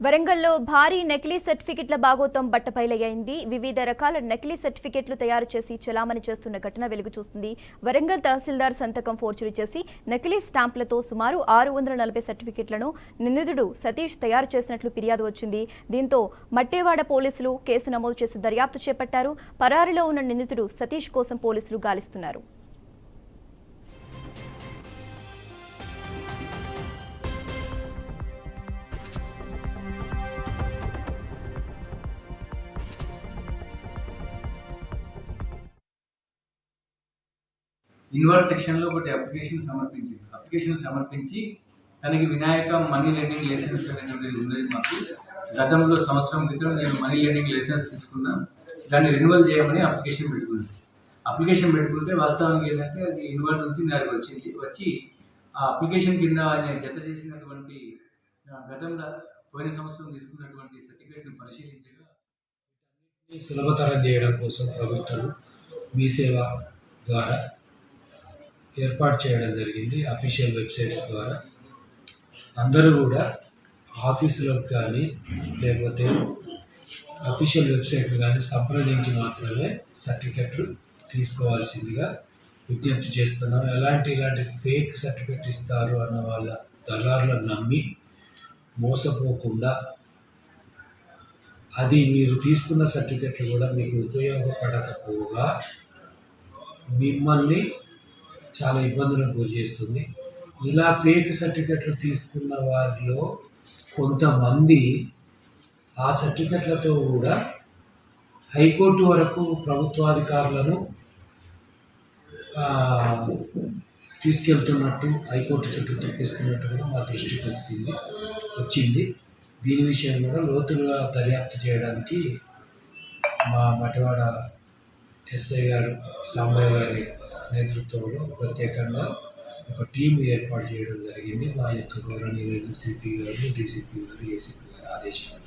వరంగల్లో భారీ నకిలీ సర్టిఫికెట్ల బాగోతం బట్టబయలయ్యింది. వివిధ రకాల నకిలీ సర్టిఫికెట్లు తయారు చేసి చలామణి చేస్తున్న ఘటన వెలుగు చూస్తుంది. వరంగల్ తహసీల్దార్ సంతకం ఫోర్జరీ చేసి నకిలీ స్టాంపులతో సుమారు 640 సర్టిఫికెట్లను నిందితుడు సతీష్ తయారు చేసినట్లు ఫిర్యాదు వచ్చింది. దీంతో మట్టేవాడ పోలీసులు కేసు నమోదు చేసి దర్యాప్తు చేపట్టారు. పరారీలో ఉన్న నిందితుడు సతీష్ కోసం పోలీసులు గాలిస్తున్నారు. ఇన్వాల్వ్ సెక్షన్లో ఒకటి అప్లికేషన్ సమర్పించి తనకి వినాయక మనీ లెండింగ్ లైసెన్స్ అనేటువంటిది ఉండేది. మాకు గతంలో సంవత్సరం క్రితం నేను మనీ లెండింగ్ లైసెన్స్ తీసుకున్నాను, దాన్ని రెన్యువల్ చేయమని అప్లికేషన్ పెట్టుకుంటే వాస్తవానికి ఏంటంటే అది ఇన్వాల్వ్ నుంచి నాకు వచ్చి ఆ అప్లికేషన్ కింద నేను జత చేసినటువంటి గతంలో పోయిన సంవత్సరం తీసుకున్నటువంటి సర్టిఫికేట్ని పరిశీలించగా సులభతరం చేయడం కోసం ప్రభుత్వం మీ సేవ ద్వారా ఏర్పాటు చేయడం జరిగింది. అఫీషియల్ వెబ్సైట్స్ ద్వారా అందరూ కూడా ఆఫీసులకు కానీ లేకపోతే అఫీషియల్ వెబ్సైట్లు కానీ సంప్రదించి మాత్రమే సర్టిఫికెట్లు తీసుకోవాల్సిందిగా విజ్ఞప్తి చేస్తున్నాం. ఇలాంటి ఫేక్ సర్టిఫికెట్ ఇస్తారు అన్న వాళ్ళ దళారులను నమ్మి మోసపోకుండా అది మీరు తీసుకున్న సర్టిఫికెట్లు కూడా మీకు ఉపయోగపడకపోగా మిమ్మల్ని చాలా ఇబ్బందులకు గురి చేస్తుంది. ఇలా ఫేక్ సర్టిఫికెట్లు తీసుకున్న వారిలో కొంతమంది ఆ సర్టిఫికెట్లతో కూడా హైకోర్టు వరకు ప్రభుత్వాధికారులను తీసుకెళ్తున్నట్టు, హైకోర్టు చుట్టూ తిప్పిస్తున్నట్టు కూడా మా దృష్టికి వచ్చింది. దీని విషయం కూడా లోతుగా దర్యాప్తు చేయడానికి మా మటివాడ ఎస్ఐ గారు సాంబయ్య గారి నేతృత్వంలో ప్రత్యేకంగా ఒక టీం ఏర్పాటు చేయడం జరిగింది. మా యొక్క గౌరవనీయులైన సిపి గారు, డీసీపీ గారు, ఏసీపీ గారు ఆదేశాలు.